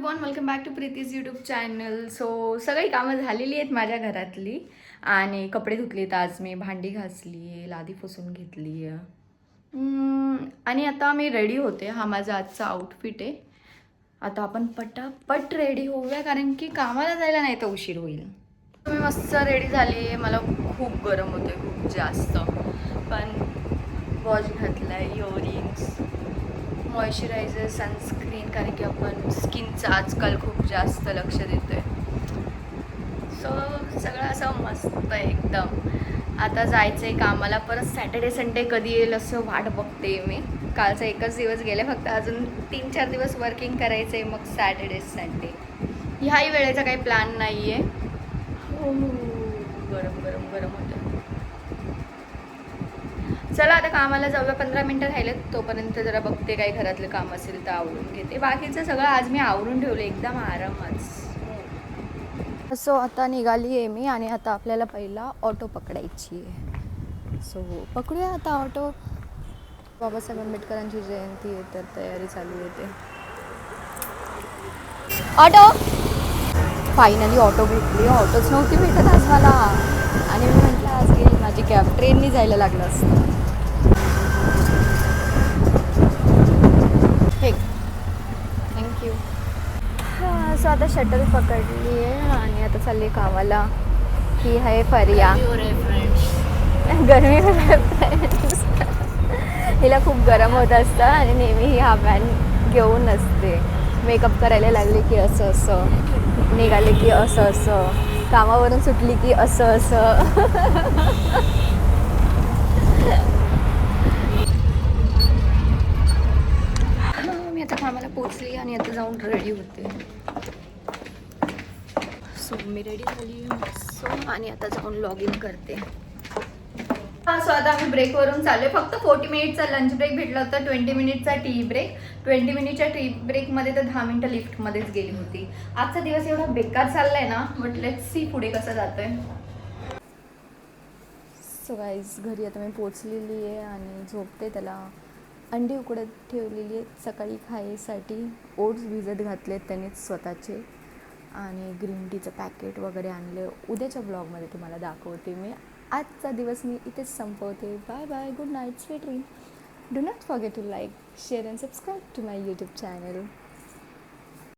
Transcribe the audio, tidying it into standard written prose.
Everyone, welcome back to Preeti's YouTube channel. So सगळी कामं झालेली आहेत माझ्या घरातली आणि कपडे धुतलेत आज मी, भांडी घासली आहे, लादी पुसून घेतली आहे आणि आता मी रेडी होते. हा माझा आजचा आउटफिट आहे. आता आपण पटापट रेडी होऊया कारण की कामाला जायला नाही तर उशीर होईल. मी मस्त रेडी झाली आहे. मला खूप गरम होते, खूप जास्त, पण वॉच घातला आहे, इयरिंग्स, मॉइश्चरायझर, सनस्क्रीन, कारण की आपण स्किनचं आजकाल खूप जास्त लक्ष देतो आहे. सो सगळं असं मस्त आहे एकदम. आता जायचं आहे कामाला. परत सॅटर्डे संडे कधी येईल असं वाट बघते मी. कालचा एकच दिवस गेले फक्त, अजून 3-4 दिवस वर्किंग करायचं आहे, मग सॅटर्डे संडे. ह्याही वेळेचा काही प्लॅन नाही आहे. हो, गरम गरम गरम होतं. चला आता कामाला जाऊया. 15 मिनटं राहिलेत, तोपर्यंत जरा बघते काही घरातलं काम असेल तर आवरून घेते. बाकीचं सगळं आज मी आवरून ठेवलं एकदम आरामात. सो आता निघाली आहे मी आणि आता आपल्याला पहिला ऑटो पकडायची आहे. सो पकडूया आता ऑटो. बाबासाहेब आंबेडकरांची जयंती आहे तर तयारी चालू होते. ऑटो, फायनली ऑटो भेटली. ऑटोच नव्हती भेटत आज मला आणि मी म्हटलं आज गेली माझी कॅब. ट्रेननी जायला लागलं असतं. थँक्यू. हां, सो आता शटल पकडली आहे आणि आता चालली कामाला. ही आहे फरिया. गरमी हो रहा है फ्रेंड्स. हिला खूप गरम होत असतं आणि नेहमी ही हा बँड घेऊन असते. मेकअप करायला लागले की असं असं, निघाले की असं असं, कामावरून सुटली की असं असं. मी आता कामाला पोचली आणि आता जाऊन रेडी होते. सो मी रेडी झाली आणि आता जाऊन लॉग इन करते. सो आता आम्ही ब्रेकवरून चाललो. फक्त 40 मिनिटचा लंच ब्रेक भेटला होता, 20 मिनिटचा टी ब्रेक. 20 मिनिटच्या टी ब्रेकमध्ये तर 10 मिनिटं लिफ्टमध्येच गेली होती. आजचा दिवस एवढा बेकार चाललाय ना, बट लेट्स सी पुढे कसं जातोय. सो गाईज, घरी आता मी पोचलेली आहे आणि झोपते. त्याला अंडी उकडत ठेवलेली आहेत सकाळी खायसाठी. ओट्स भिजत घातलेत त्यांनीच स्वतःचे आणि ग्रीन टीचं पॅकेट वगैरे आणले. उद्याच्या ब्लॉगमध्ये तुम्हाला दाखवते मी. आजचा दिवस मी इथेच संपवते. Bye bye, good night, sweet dream. Do not forget to like, share and subscribe to my YouTube channel.